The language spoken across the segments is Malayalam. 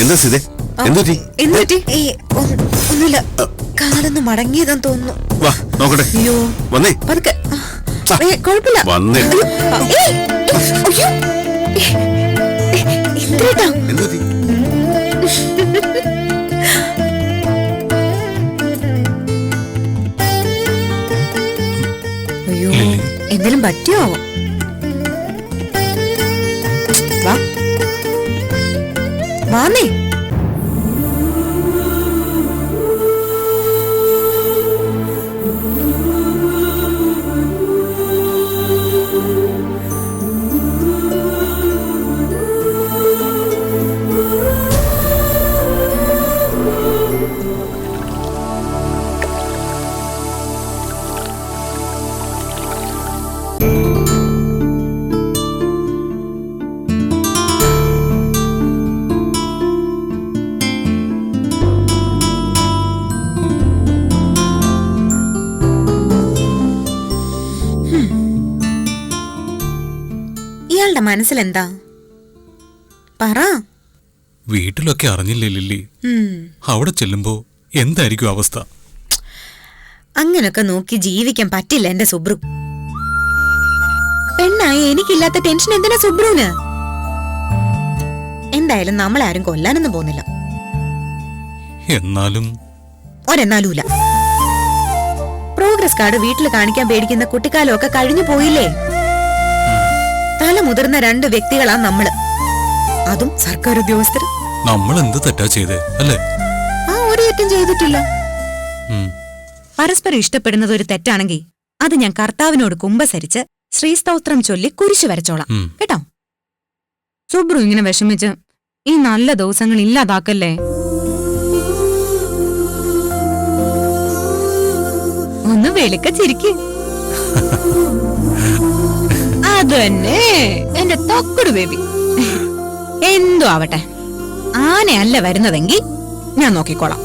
എന്താ സീതേ? എന്തുപറ്റി? ഒന്നുമില്ല, കാലൊന്ന് മടങ്ങിയതെന്ന് തോന്നുന്നു. വാ നോക്കട്ടെ. അയ്യോ വന്നേ. പതുക്കെ. കുഴപ്പമില്ല. വന്നേ. ഇന്ദ്രേട്ടാ, എന്തുപറ്റി? അയ്യോ എന്തെങ്കിലും പറ്റിയോ? വാ വാന്നേ. ഇയാളുടെ മനസ്സിലെന്താ പറ. വീട്ടിലൊക്കെ അറിഞ്ഞില്ലേ ലില്ലി? അവിടെ ചെല്ലുമ്പോ എന്തായിരിക്കും അവസ്ഥ? അങ്ങനൊക്കെ നോക്കി ജീവിക്കാൻ പറ്റില്ല എന്റെ സുബ്രു. പെണ്ണായി എനിക്കില്ലാത്ത ടെൻഷൻ എന്തിനാ സുബ്രുവിന്? എന്തായാലും നമ്മളാരും കൊല്ലാനൊന്നും പോകുന്നില്ല. എന്നാലും ഒരെന്നാലുമില്ല. പ്രോഗ്രസ് കാർഡ് വീട്ടിൽ കാണിക്കാൻ പേടിക്കുന്ന കുട്ടിക്കാലമൊക്കെ കഴിഞ്ഞു പോയില്ലേ? തല മുതിർന്ന 2 വ്യക്തികളാ നമ്മള്, അതും സർക്കാർ ഉദ്യോഗസ്ഥർ. നമ്മൾ എന്ത് തെറ്റാ ചെയ്തേ അല്ലേ? ആ ഒരു തെറ്റും ചെയ്തിട്ടില്ല. പരസ്പരം ഇഷ്ടപ്പെടുന്നത് ഒരു തെറ്റാണെങ്കിൽ അത് ഞാൻ കർത്താവിനോട് കുമ്പസരിച്ച് ശ്രീസ്തോത്രം ചൊല്ലി കുരിശു വരച്ചോളാം കേട്ടോ. സുബ്രു ഇങ്ങനെ വിഷമിച്ച് ഈ നല്ല ദിവസങ്ങൾ ഇല്ലാതാക്കല്ലേ. ഒന്ന് വെളുക്ക ചിരിക്ക്. അതന്നെ എന്റെ തൊക്കുടു ബേബി. എന്തോ ആവട്ടെ, ആനയല്ല വരുന്നതെങ്കിൽ ഞാൻ നോക്കിക്കോളാം.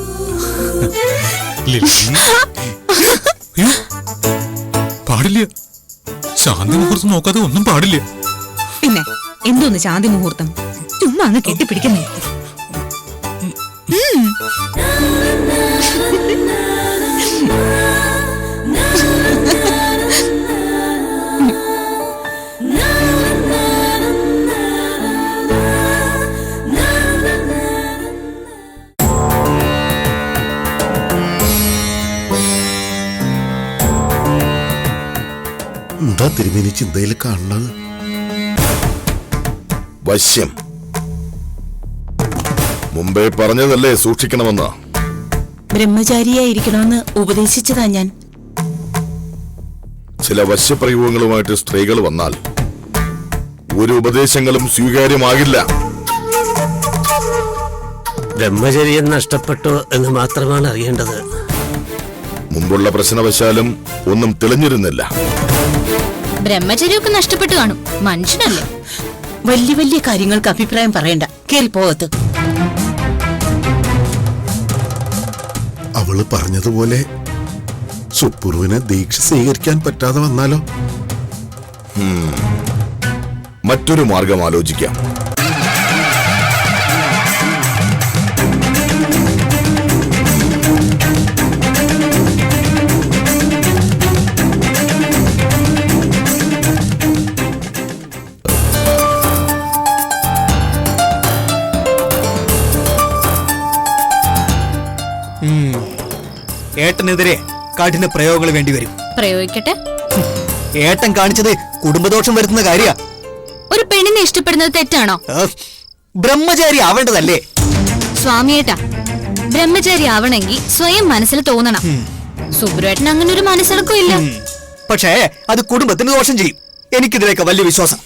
പാടില്ല, ശാന്തി മുഹൂർത്തം നോക്കാതെ ഒന്നും പാടില്ല. പിന്നെ എന്തോന്ന് ശാന്തി മുഹൂർത്തം? ചുമ്മാ അങ്ങ് കെട്ടിപ്പിടിക്കുന്നേ. എന്താ തിരുമേനി ചിന്തയിൽ കാണുന്നത്? വശ്യം. മുമ്പേ പറഞ്ഞതല്ലേ സൂക്ഷിക്കണമെന്ന്. ബ്രഹ്മചാരിയായിരിക്കണമെന്ന് ഉപദേശിച്ചതാ ഞാൻ. ചില വശ്യപ്രയോഗങ്ങളുമായിട്ട് സ്ത്രീകൾ വന്നാൽ ഒരു ഉപദേശങ്ങളും സ്വീകാര്യമാകില്ല. ബ്രഹ്മചര്യം നഷ്ടപ്പെട്ടു എന്ന് മാത്രമാണ് അറിയേണ്ടത്. മുമ്പുള്ള പ്രശ്നവശാലും ഒന്നും തെളിഞ്ഞിരുന്നില്ല. ബ്രഹ്മചര്യമൊക്കെ നഷ്ടപ്പെട്ടു കാണും, മനുഷ്യനല്ലേ. വലിയ വലിയ കാര്യങ്ങൾക്ക് അഭിപ്രായം പറയണ്ട, കേറി പോകത്ത്. അവള് പറഞ്ഞതുപോലെ സുപ്പുറുവിനെ ദീക്ഷ സ്വീകരിക്കാൻ പറ്റാതെ വന്നാലോ? മറ്റൊരു മാർഗം ആലോചിക്കാം. ഏട്ടനെതിരെ കഠിന പ്രയോഗങ്ങൾ വേണ്ടിവരും. പ്രയോഗിക്കട്ടെ. ഏട്ടൻ കാണിച്ചത് കുടുംബദോഷം വരുത്തുന്ന കാര്യ. ഒരു പെണ്ണിനെ ഇഷ്ടപ്പെടുന്നത് തെറ്റാണോ? ബ്രഹ്മചാരി ആവേണ്ടതല്ലേ? സ്വാമിയേട്ടാ, ബ്രഹ്മചാരി ആവണമെങ്കിൽ സ്വയം മനസ്സിൽ തോന്നണം. സുബ്രുവേട്ടൻ അങ്ങനെ ഒരു മനസ്സിലക്കും ഇല്ല. പക്ഷേ അത് കുടുംബത്തിന് ദോഷം ചെയ്യും. എനിക്കിതിലേക്ക് വലിയ വിശ്വാസം.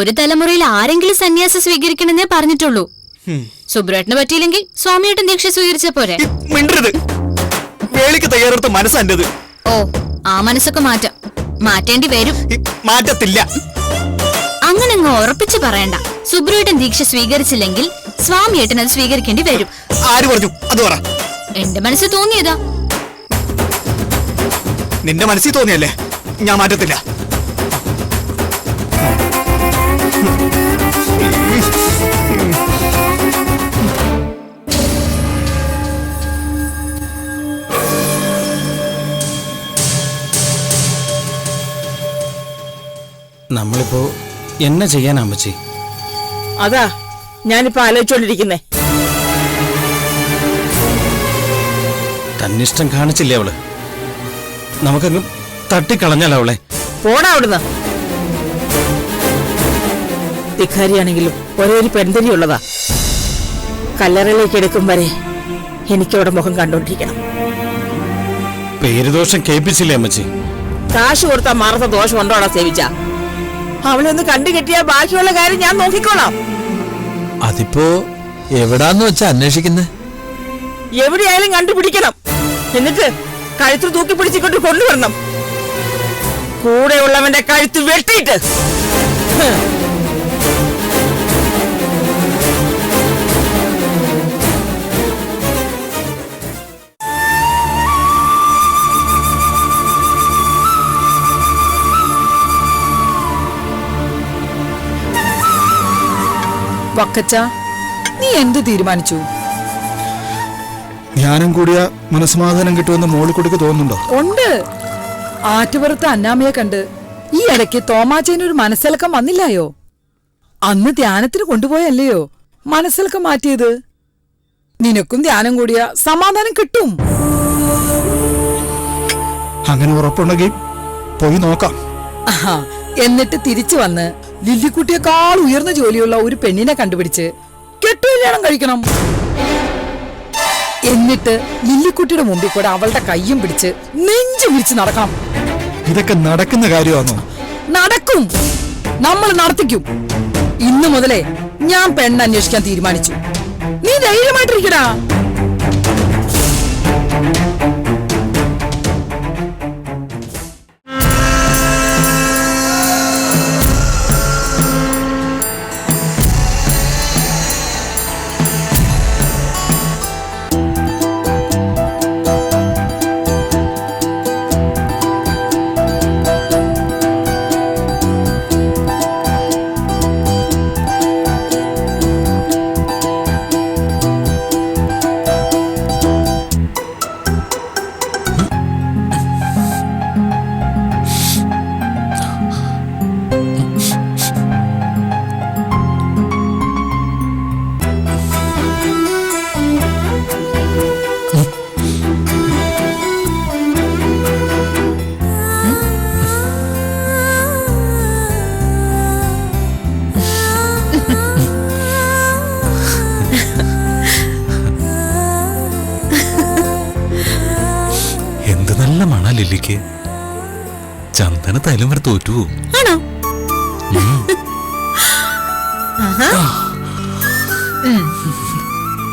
ഒരു തലമുറയിൽ ആരെങ്കിലും സന്യാസം സ്വീകരിക്കണമെന്നേ പറഞ്ഞിട്ടുള്ളൂ. സുബ്രുവേട്ടന് പറ്റിയില്ലെങ്കിൽ സ്വാമിയേട്ടൻ ദീക്ഷ സ്വീകരിച്ച പോരെ? മിണ്ടരുത്. വേളിക്ക് തയ്യാറെടുത്ത മനസ്സെന്റേത്. ഓ, ആ മനസ്സൊക്കെ മാറ്റേണ്ടി വരും. മാറ്റത്തില്ല. അങ്ങനെ അങ്ങ് ഉറപ്പിച്ചു പറയണ്ട. സുബ്രുവേട്ടൻ ദീക്ഷ സ്വീകരിച്ചില്ലെങ്കിൽ സ്വാമിയേട്ടൻ അത് സ്വീകരിക്കേണ്ടി വരും. ആര് പറഞ്ഞു? അത് പറ. എന്റെ മനസ്സിൽ തോന്നിയതാ. നിന്റെ മനസ്സിൽ തോന്നിയല്ലേ? ഞാൻ മാറ്റത്തില്ല. നമ്മളിപ്പോ എന്നെ ചെയ്യാനാ അമ്മച്ചി? അതാ ഞാനിപ്പോ ആലോചിച്ചോണ്ടിരിക്കുന്നേ. തന്നിഷ്ടം കാണിച്ചില്ലേ അവള്? നമുക്കങ്ങ് തട്ടിക്കളഞ്ഞാലോ അവളെ? പോടാ അവിടുന്ന്. ധിക്കാരിയാണെങ്കിലും ഒരേ ഒരു പെൺതരിയുള്ളതാ. കല്ലറയിലേക്ക് എടുക്കും വരെ എനിക്കവിടെ മുഖം കണ്ടോണ്ടിരിക്കണം. പേരുദോഷം കേൾപ്പിച്ചില്ലേ അമ്മച്ചി? കാശ് കൊടുത്താൽ മാറുന്ന ദോഷം ഉണ്ടോടാ സേവിച്ച? അവളെ ഒന്ന് കണ്ടു കെട്ടിയാ ബാക്കിയുള്ള കാര്യം ഞാൻ നോക്കിക്കോളാം. അതിപ്പോ എവിടാന്ന് വെച്ചാ അന്വേഷിക്കുന്നേ? എവിടെയായാലും കണ്ടുപിടിക്കണം. എന്നിട്ട് കഴുത്ത് തൂക്കി പിടിച്ചിക്കൊണ്ട് കൊണ്ടുവരണം. കൂടെയുള്ളവന്റെ കഴുത്ത് വെട്ടിയിട്ട്. വക്കച്ച, നീ എന്ത് തീരുമാനിച്ചു? ജ്ഞാനം കൂടിയ മനസ്സമാധാനം കിട്ടുമെന്ന് മോളിക്കുട്ടിക്ക് തോന്നുന്നുണ്ടോ? ഉണ്ട്. ആറ്റുപുറത്ത് അന്നാമയെ കണ്ട് ഈ ഇടയ്ക്ക് തോമാച്ചേനൊരു മനസ്സിളക്കം വന്നില്ലായോ? അന്ന് ധ്യാനത്തിന് കൊണ്ടുപോയല്ലയോ മനസ്സിളക്കം മാറ്റിയത്? നിനക്കും ധ്യാനം കൂടിയ സമാധാനം കിട്ടും. അങ്ങനെ ഉറപ്പുണ്ടെങ്കിൽ പോയി നോക്കാം. എന്നിട്ട് തിരിച്ചു വന്ന് ലില്ലിക്കുട്ടിയേക്കാൾ ഉയർന്ന ജോലിയുള്ള ഒരു പെണ്ണിനെ കണ്ടുപിടിച്ച് കെട്ടുകല്യാണം കഴിക്കണം. എന്നിട്ട് ലില്ലിക്കുട്ടിയുടെ മുമ്പിൽ കൂടെ അവളുടെ കയ്യും പിടിച്ച് നെഞ്ചു വിരിച്ച് നടക്കണം. ഇതൊക്കെ നടക്കുന്ന കാര്യമാണോ? നടക്കും. നമ്മൾ നടത്തിക്കും. ഇന്നു മുതലേ ഞാൻ പെണ്ണന്വേഷിക്കാൻ തീരുമാനിച്ചു. നീ ധൈര്യമായിട്ടിരിക്കടാ. നല്ല മണ ലില്ലിക്ക്. ചന്ദന തൈലം വരെ തോറ്റുപോകും. ആണോ?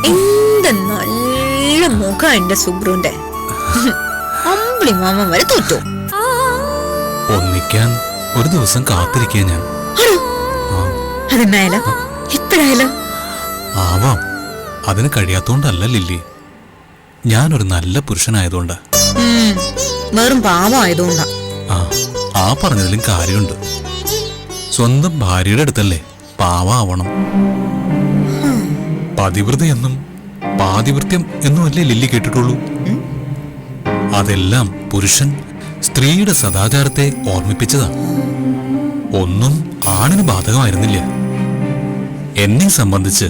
എന്ത് നല്ല മുഖം എന്റെ സുബ്രുന്റെ. അമ്പിളി മാമൻ വരെ തോറ്റു. ഒന്നിക്കാൻ ഒരു ദിവസം കാത്തിരിക്കാൻ ഞാൻ. അതെന്നായാലോ? എപ്പോഴായാലോ? ആവാം. അതിന് കഴിയാത്തോണ്ടല്ല ലില്ലി, ഞാനൊരു നല്ല പുരുഷനായതുകൊണ്ടാ. വെറും പാവമായതുകൊണ്ടാ. ആ പറഞ്ഞതിലും കാര്യമുണ്ട്. സ്വന്തം ഭാര്യയുടെ അടുത്തല്ലേ പാവാവണം. പതിവൃതയെന്നും പാതിവൃത്യം എന്നുമല്ലേ ലില്ലി കേട്ടിട്ടുള്ളൂ. അതെല്ലാം പുരുഷൻ സ്ത്രീയുടെ സദാചാരത്തെ ഓർമ്മിപ്പിച്ചതാ. ഒന്നും ആണിന് ബാധകമായിരുന്നില്ല. എന്നെ സംബന്ധിച്ച്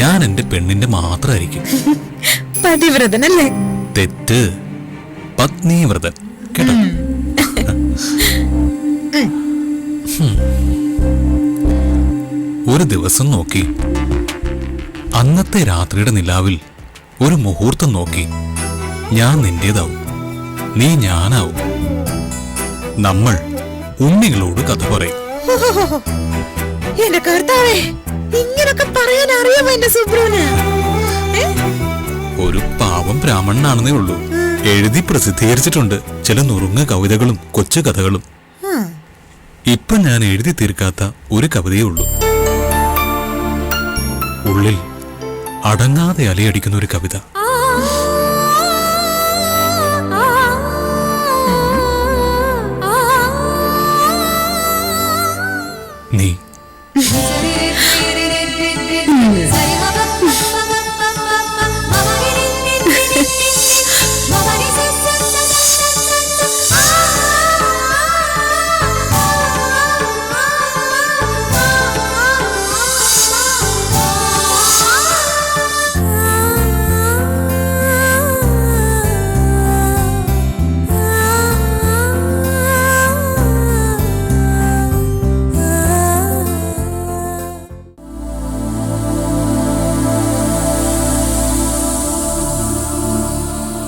ഞാൻ എന്റെ പെണ്ണിന്റെ മാത്രമായിരിക്കും. പതിവ്രതനല്ലേ? തെറ്റ്, പത്നീവ്രതൻ. കേട്ടോ? ഒരു ദിവസം നോക്കി, അന്നത്തെ രാത്രിയുടെ നിലാവിൽ ഒരു മുഹൂർത്തം നോക്കി, ഞാൻ നിന്റേതാവും, നീ ഞാനാവും. നമ്മൾ ഉണ്ണികളോട് കഥ പറയും. എന്റെ കർത്താവേ, ഇങ്ങനൊക്കെ പറയാൻ അറിയാമോ എന്റെ സുബ്രുവിന്? ഒരു പാവം ബ്രാഹ്മണനാണെന്നേ ഉള്ളൂ. എഴുതി പ്രസിദ്ധീകരിച്ചിട്ടുണ്ട് ചില നുറുങ്ങ കവിതകളും കൊച്ചു കഥകളും. ഇപ്പൊ ഞാൻ എഴുതി തീർക്കാത്ത ഒരു കവിതയേ ഉള്ളൂ. ഉള്ളിൽ അടങ്ങാതെ അലയടിക്കുന്ന ഒരു കവിത. നീ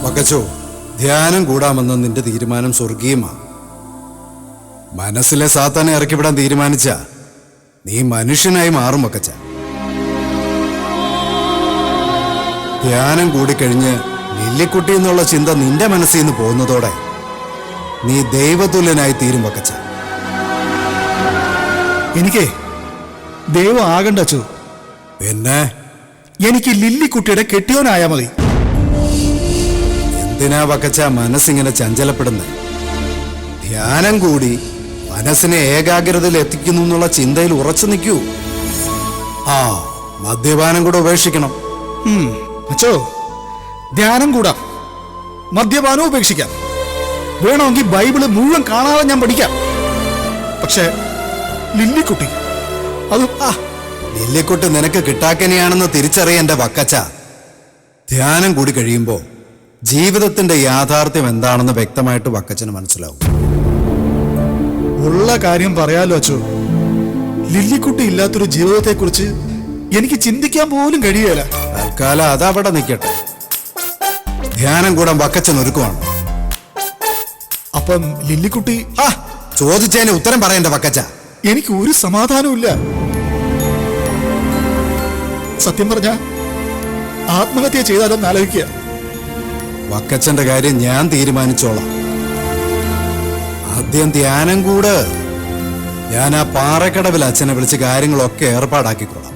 വക്കച്ചോ, ധ്യാനം കൂടാമെന്ന നിന്റെ തീരുമാനം സ്വർഗീയമാ. മനസ്സിലെ സാത്താനെ ഇറക്കിവിടാൻ തീരുമാനിച്ച നീ മനുഷ്യനായി മാറും വക്കച്ച. ധ്യാനം കൂടിക്കഴിഞ്ഞ് ലില്ലിക്കുട്ടി എന്നുള്ള ചിന്ത നിന്റെ മനസ്സിൽ നിന്ന് പോകുന്നതോടെ നീ ദൈവതുല്യനായി തീരും വക്കച്ച. എനിക്ക് ദൈവം ആകണ്ട അച്ചു. പിന്നെ എനിക്ക് ലില്ലിക്കുട്ടിയുടെ കെട്ടിയോനായാ മതി. എന്തിനാ വക്കച്ച മനസ്സിങ്ങനെ ചഞ്ചലപ്പെടുന്നത്? ധ്യാനം കൂടി മനസ്സിനെ ഏകാഗ്രതയിൽ എത്തിക്കുന്നു എന്നുള്ള ചിന്തയിൽ ഉറച്ചു നിൽക്കൂ. ആ, മദ്യപാനം കൂടെ ഉപേക്ഷിക്കണം. അച്ചോ, ധ്യാനം കൂടാം, മദ്യപാനവും ഉപേക്ഷിക്കാം, വേണമെങ്കിൽ ബൈബിള് മുഴുവൻ കാണാതെ ഞാൻ പഠിക്കാം. പക്ഷെ ലില്ലിക്കുട്ടി അത് ലില്ലിക്കുട്ടി നിനക്ക് കിട്ടാക്കനെയാണെന്ന് തിരിച്ചറിയ എന്റെ വക്കച്ച. ധ്യാനം കൂടി കഴിയുമ്പോ ജീവിതത്തിന്റെ യാഥാർത്ഥ്യം എന്താണെന്ന് വ്യക്തമായിട്ട് വക്കച്ചന് മനസ്സിലാവും. ഉള്ള കാര്യം പറയാലോ അച്ചോ, ലില്ലിക്കുട്ടി ഇല്ലാത്തൊരു ജീവിതത്തെക്കുറിച്ച് എനിക്ക് ചിന്തിക്കാൻ പോലും കഴിയുകയില്ല. തൽക്കാലം അതവിടെ നിൽക്കട്ടെ. ധ്യാനം കൂടാൻ വക്കച്ചൻ ഒരുക്കുവാണ്. അപ്പം ലില്ലിക്കുട്ടി ചോദിച്ചതിന് ഉത്തരം പറയണ്ട വക്കച്ച. എനിക്ക് ഒരു സമാധാനമില്ല. സത്യം പറഞ്ഞ ആത്മഹത്യ ചെയ്താലൊന്ന് ആലോചിക്കുക. വക്കച്ചന്റെ കാര്യം ഞാൻ തീരുമാനിച്ചോളാം. ആദ്യം ധ്യാനം കൂട്. ഞാൻ ആ പാറക്കടവിൽ അച്ഛനെ വിളിച്ച് കാര്യങ്ങളൊക്കെ ഏർപ്പാടാക്കിക്കോളാം.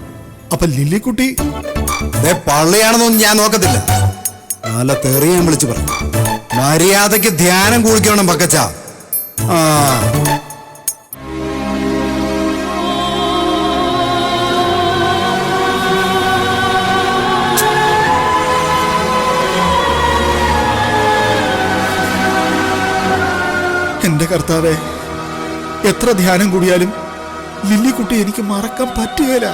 അപ്പൊ ലില്ലിക്കുട്ടി പള്ളിയാണെന്നൊന്നും ഞാൻ നോക്കത്തില്ല. നല്ല തെറിയാൻ വിളിച്ചു പറഞ്ഞു. മര്യാദക്ക് ധ്യാനം കൂടിക്കണം വക്കച്ച. ആ, എന്റെ കർത്താവേ, എത്ര ധ്യാനം കൂടിയാലും ലില്ലിക്കുട്ടി എനിക്ക് മറക്കാൻ പറ്റുകയില്ല.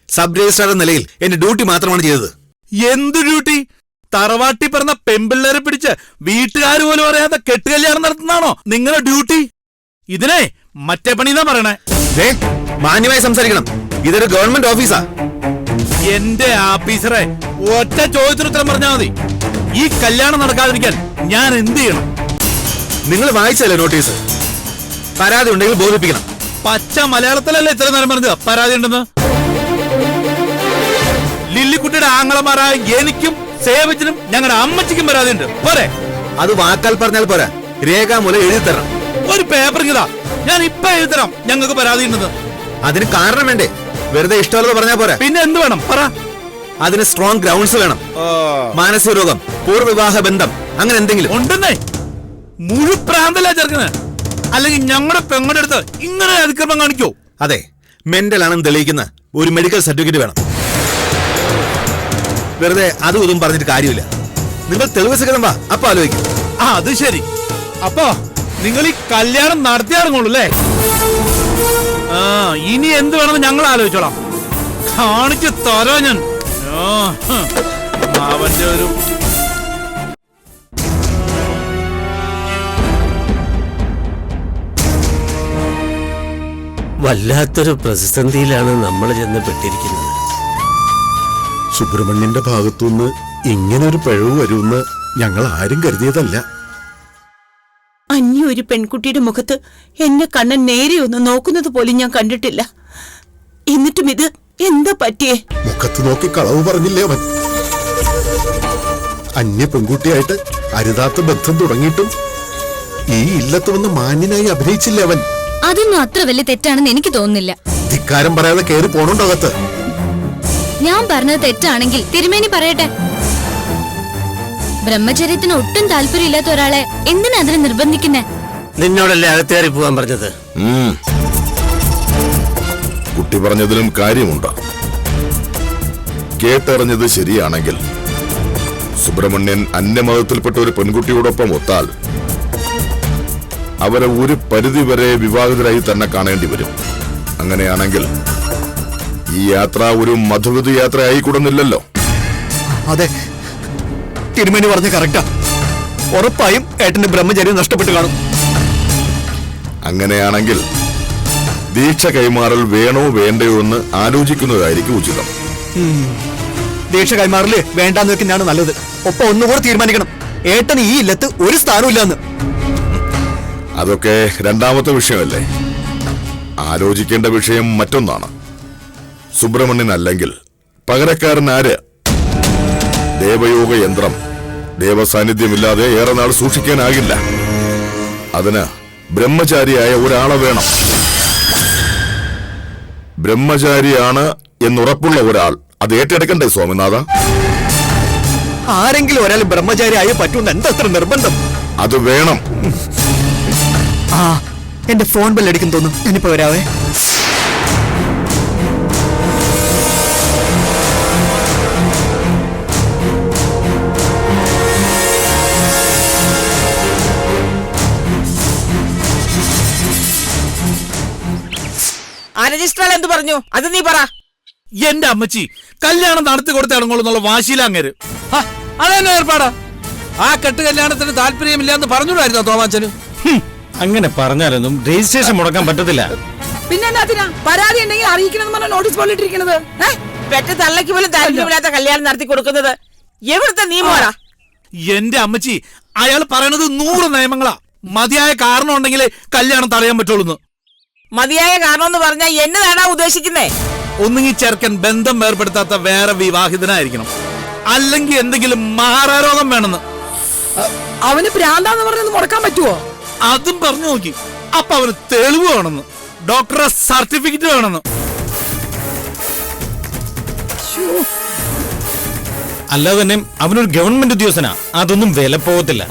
സബ് രജിസ്ട്രാർ എന്ന നിലയിൽ എന്റെ ഡ്യൂട്ടി മാത്രമാണ് ചെയ്തത്. എന്തു ഡ്യൂട്ടി? തറവാട്ടി പറഞ്ഞ പെമ്പിള്ളേരെ പിടിച്ച് വീട്ടുകാർ പോലും അറിയാതെ കെട്ടുകല്യാണം നടത്തുന്നതാണോ നിങ്ങളുടെ ഡ്യൂട്ടി? ഇതിനെ മറ്റേ പണിന്നാ പറയണേ. മാന്യമായി സംസാരിക്കണം. ഇതൊരു ഗവൺമെന്റ് ഓഫീസാ. എന്റെ ആഫീസറെ, ഒറ്റ ചോദ്യത്തിന് ഉത്തരം പറഞ്ഞാൽ മതി. ഈ കല്യാണം നടക്കാതിരിക്കാൻ ഞാൻ എന്ത് ചെയ്യണം? നിങ്ങൾ വായിച്ചല്ലേ നോട്ടീസ്? പരാതി ഉണ്ടെങ്കിൽ ബോധിപ്പിക്കണം. പച്ച മലയാളത്തിലല്ലേ ഇത്ര നേരം പറഞ്ഞത് പരാതി ഉണ്ടെന്ന്? ലില്ലിക്കുട്ടിയുടെ ആങ്ങളമാരായ എനിക്കും സേവച്ചനും ഞങ്ങളുടെ അമ്മച്ചിക്കും പരാതി ഉണ്ട്. പോരെ? അത് വാക്കാൽ പറഞ്ഞാൽ പോരാ, രേഖാമൂലം എഴുതി തരണം. ഒരു പേപ്പർ ഇതാ, ഞാൻ ഇപ്പൊ എഴുതി തരാം ഞങ്ങൾക്ക് പരാതി ഉണ്ടെന്ന്. അതിന് കാരണം വേണ്ടേ? വെറുതെ ഇഷ്ടമുള്ളത് പറഞ്ഞാൽ പോരാ. പിന്നെ എന്ത് വേണം പറ. അതിന് സ്ട്രോങ് ഗ്രൗണ്ട്സ് വേണം. മാനസിക രോഗം, പൂർവ്വവിവാഹ ബന്ധം, അങ്ങനെ എന്തെങ്കിലും ഉണ്ടെന്നേ. മുഴുപ്രാന്തല്ല ചേർക്കുന്നത്. അല്ലെങ്കിൽ ഞങ്ങളുടെ പെങ്ങളുടെ അടുത്ത് ഇങ്ങനെ അതിക്രമം കാണിക്കോ? അതെ, മെന്റൽ ആണെന്ന് തെളിയിക്കുന്ന ഒരു മെഡിക്കൽ സർട്ടിഫിക്കറ്റ് വേണം. വെറുതെ അതും ഇതും പറഞ്ഞിട്ട് കാര്യമില്ല. നിങ്ങൾ തെളിവ് സഹിതം വാ, അപ്പൊ ആലോചിക്കും. അത് ശരി. അപ്പോ നിങ്ങൾ ഈ കല്യാണം നടത്തിയാറുള്ളൂ അല്ലേ? ഇനി എന്ത് വേണമെന്ന് ഞങ്ങൾ ആലോചിച്ചോളാം. കാണിച്ചു തരോ ഞാൻ. അവന്റെ ഒരു വല്ലാത്തൊരു പ്രതിസന്ധിയിലാണ് നമ്മൾ ചെന്ന് പെട്ടിരിക്കുന്നത്. സുബ്രഹ്മണ്യന്റെ ഭാഗത്തുനിന്ന് ഇങ്ങനൊരു പിഴവ് വരുമെന്ന് ഞങ്ങൾ ആരും കരുതിയതല്ല. അന്യ ഒരു പെൺകുട്ടിയുടെ മുഖത്ത് എന്നെ കണ്ണൻ നേരെ ഒന്ന് നോക്കുന്നത് പോലും ഞാൻ കണ്ടിട്ടില്ല. എന്നിട്ടും ഇത് എന്താ പറ്റിയേ? മുഖത്ത് നോക്കി കളവ് പറഞ്ഞില്ലേ അവൻ? അന്യ പെൺകുട്ടിയായിട്ട് അരുതാത്ത ബന്ധം തുടങ്ങിയിട്ടും ഈ ഇല്ലത്ത് വന്ന് മാന്യനായി അഭിനയിച്ചില്ലേ അവൻ? അതൊന്നും അത്ര വലിയ തെറ്റാണെന്ന് എനിക്ക് തോന്നുന്നില്ല. ധിക്കാരം പറയാതെ കയറി പോണുണ്ടകത്ത്. ഞാൻ പറഞ്ഞത് തെറ്റാണെങ്കിൽ തിരുമേനി പറയട്ടെ. ബ്രഹ്മചര്യത്തിന് ഒട്ടും താല്പര്യമില്ലാത്ത ഒരാളെ എന്തിനാ അതിനെ നിർബന്ധിക്കുന്നേ? നിന്നോടല്ലേ അകത്തേറി പോകാൻ പറഞ്ഞത്? കുട്ടി പറഞ്ഞതിലും കാര്യമുണ്ട്. കേട്ടറിഞ്ഞത് ശരിയാണെങ്കിൽ സുബ്രഹ്മണ്യൻ അന്യമതത്തിൽപ്പെട്ട ഒരു പെൺകുട്ടിയോടൊപ്പം ഒത്താൽ അവരെ ഒരു പരിധിവരെ വിവാഹിതരായി തന്നെ കാണേണ്ടി വരും. അങ്ങനെയാണെങ്കിൽ ഈ യാത്ര ഒരു മധുവിധ യാത്ര ആയിക്കൂടുന്നില്ലല്ലോ. അതെ, തിരുമേനി പറഞ്ഞ കറക്റ്റാ. ഉറപ്പായും ഏട്ടന്റെ ബ്രഹ്മചര്യം നഷ്ടപ്പെട്ടു കാണും. അങ്ങനെയാണെങ്കിൽ ദീക്ഷ കൈമാറൽ വേണോ വേണ്ടയോ എന്ന് ആലോചിക്കുന്നതായിരിക്കും ഉചിതം. ദീക്ഷ കൈമാറല് വേണ്ടാന്ന് വെക്കുന്നതാണ് നല്ലത്. ഒപ്പം ഒന്നുകൂടെ തീരുമാനിക്കണം, ഏട്ടന് ഈ ഇല്ലത്ത് ഒരു സ്ഥാനമില്ലാന്ന്. അതൊക്കെ രണ്ടാമത്തെ വിഷയമല്ലേ. ആലോചിക്കേണ്ട വിഷയം മറ്റൊന്നാണ്. സുബ്രഹ്മണ്യൻ അല്ലെങ്കിൽ പകരക്കാരൻ ആര്? ദേവയോഗ യന്ത്രം ദേവസാന്നിധ്യമില്ലാതെ ഏറെ നാൾ സൂക്ഷിക്കാനാകില്ല. അതിന് ബ്രഹ്മചാരിയായ ഒരാളെ വേണം. ബ്രഹ്മചാരിയാണ് എന്നുറപ്പുള്ള ഒരാൾ അത് ഏറ്റെടുക്കണ്ടേ സ്വാമിനാഥ? ആരെങ്കിലും ഒരാൾ ബ്രഹ്മചാരി ആയേ പറ്റൂന്ന് എന്തത്ര നിർബന്ധം? അത് വേണം. ആ, എന്റെ ഫോൺ ബെല്ലടിക്കും തോന്നുന്നു. ഞാനിപ്പോ വരാവേ. ആ രജിസ്ട്രാൾ എന്ത് പറഞ്ഞു അത് നീ പറ. എന്റെ അമ്മച്ചി കല്യാണം നടത്തി കൊടുത്തിറങ്ങോളൂന്നുള്ള വാശിയില അങ്ങേര്. അതെന്നെ ഏർപ്പാടാ. ആ കെട്ട് കല്യാണത്തിന് താല്പര്യമില്ലാന്ന് പറഞ്ഞൂടായിരുന്നോ തോമാച്ചന്? അങ്ങനെ പറഞ്ഞാലൊന്നും രജിസ്ട്രേഷൻ മുടക്കാൻ പറ്റത്തില്ല. പിന്നെ എന്നാത്തിനാ പരാതി ഉണ്ടെങ്കിൽ അറിയിക്കണം പറഞ്ഞ നോട്ടീസ് പോലിട്ടിരിക്കുന്നത്? പെറ്റ തള്ളക്ക് പോലും താല്പര്യമില്ലാത്ത കല്യാണം നടത്തി കൊടുക്കുന്നത് എവിടുത്തെ നിയമമാടാ? എന്റെ അമ്മച്ചി അയാൾ പറയണത് 100 നിയമങ്ങളാ. മതിയായ കാരണം ഉണ്ടെങ്കിലേ കല്യാണം തടയാൻ പറ്റുള്ളൂ. മതിയായ കാരണം എന്ന് പറഞ്ഞാൽ എന്നതാണാ ഉദ്ദേശിക്കുന്നേ? ഒന്നുകിൽ ചെറുക്കൻ ബന്ധം ഏർപ്പെടുത്താത്ത വേറെ വിവാഹിതനായിരിക്കണം, അല്ലെങ്കിൽ എന്തെങ്കിലും മാറാരോഗം വേണമെന്ന്. അവന് പ്രാന്താന്ന് പറഞ്ഞത് മുടക്കാൻ പറ്റുമോ? അതും പറഞ്ഞു നോക്കി. അപ്പൊ അവന് തെളിവ് വേണമെന്ന്, ഡോക്ടറെ സർട്ടിഫിക്കറ്റ് വേണമെന്ന്. അല്ലാതെ തന്നെ അവനൊരു ഗവൺമെന്റ് ഉദ്യോഗസ്ഥനാ, അതൊന്നും വില പോകത്തില്ല.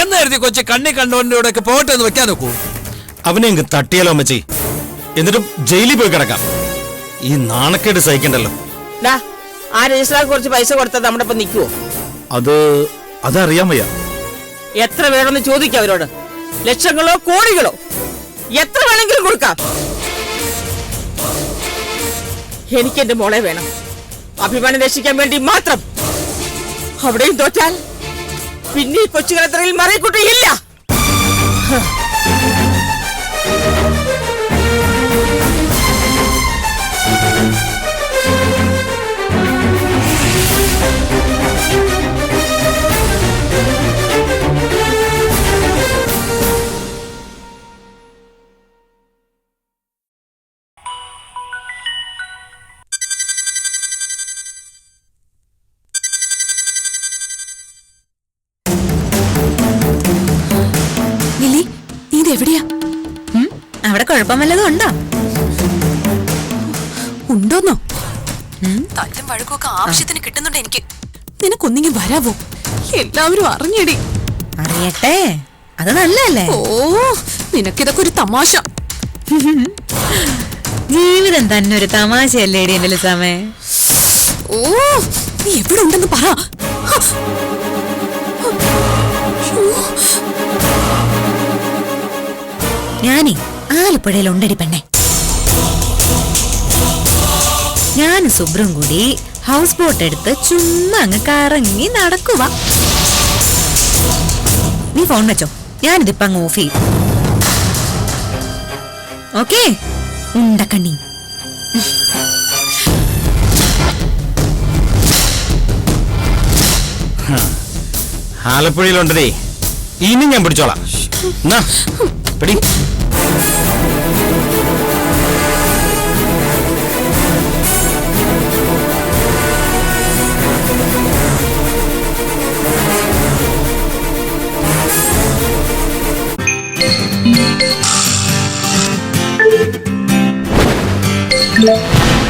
എന്ന് കരുതി കൊച്ചു കണ്ണി കണ്ടവന്റെ കൂടെ ഒക്കെ പോട്ടെ എന്ന് വെക്കാൻ നോക്കൂ. അവനെ അങ്ങ് തട്ടിയാലോ അമ്മച്ചി, എന്നിട്ടും ജയിലിൽ പോയി കിടക്കാം. ഈ നാണക്കേട് സഹിക്കണ്ടല്ലോ. ആ രജിസ്ട്രാർക്ക് കുറച്ച് പൈസ കൊടുത്താൽ നമ്മുടെ ഇപ്പൊ നിൽക്കുവോ? അതറിയാൻ വയ്യ. എത്ര വേണമെന്ന് ചോദിക്കാം അവരോട്. ലക്ഷങ്ങളോ കോടികളോ എത്ര വേണമെങ്കിലും കൊടുക്കാം. എനിക്ക് എന്റെ മോളെ വേണം, അഭിമാനം രക്ഷിക്കാൻ വേണ്ടി മാത്രം. അവിടെയും തോറ്റാൽ പിന്നെ ഈ കൊച്ചുകലത്രയിൽ മറിയക്കുട്ടിയില്ല. ലിലി, നീ ഇതെവിടെയാ? അവിടെ കുഴപ്പം വല്ലതും ഉണ്ടോ? ഉണ്ടോന്നോ? തല്ലും വഴക്കൊക്കെ ആവശ്യത്തിന് കിട്ടുന്നുണ്ട് എനിക്ക്. നിനക്കൊന്നെങ്കിൽ വരാവോ? എല്ലാവരും അറിഞ്ഞിടി. അറിയട്ടെ, അത് നല്ലല്ലേ. ഓ, നിനക്കിതൊക്കെ ഒരു തമാശ. ജീവിതം തന്നെ ഒരു തമാശയല്ലേടി എന്റെ ലിസാമേ. ഓ, നീ എവിടെ ഉണ്ടെന്ന് പറ. ഞാനേ ആലപ്പുഴയിൽ ഉണ്ടടി പെണ്ണെ. ഞാൻ സുബ്രും കൂടി ഹൗസ് ബോട്ട് എടുത്ത് ചുമ്മാ അങ്ങ് കറങ്ങി നടക്കുക. നീ ഫോൺ വെച്ചോ, ഞാനിതിപ്പോ അങ്ങ് ഓഫ് ചെയ്യും. ഓക്കേ ഉണ്ടക്കണ്ണി. ആലപ്പുഴയിലുണ്ടേ, ഇനി ഞാൻ പിടിച്ചോളാം. പിടി.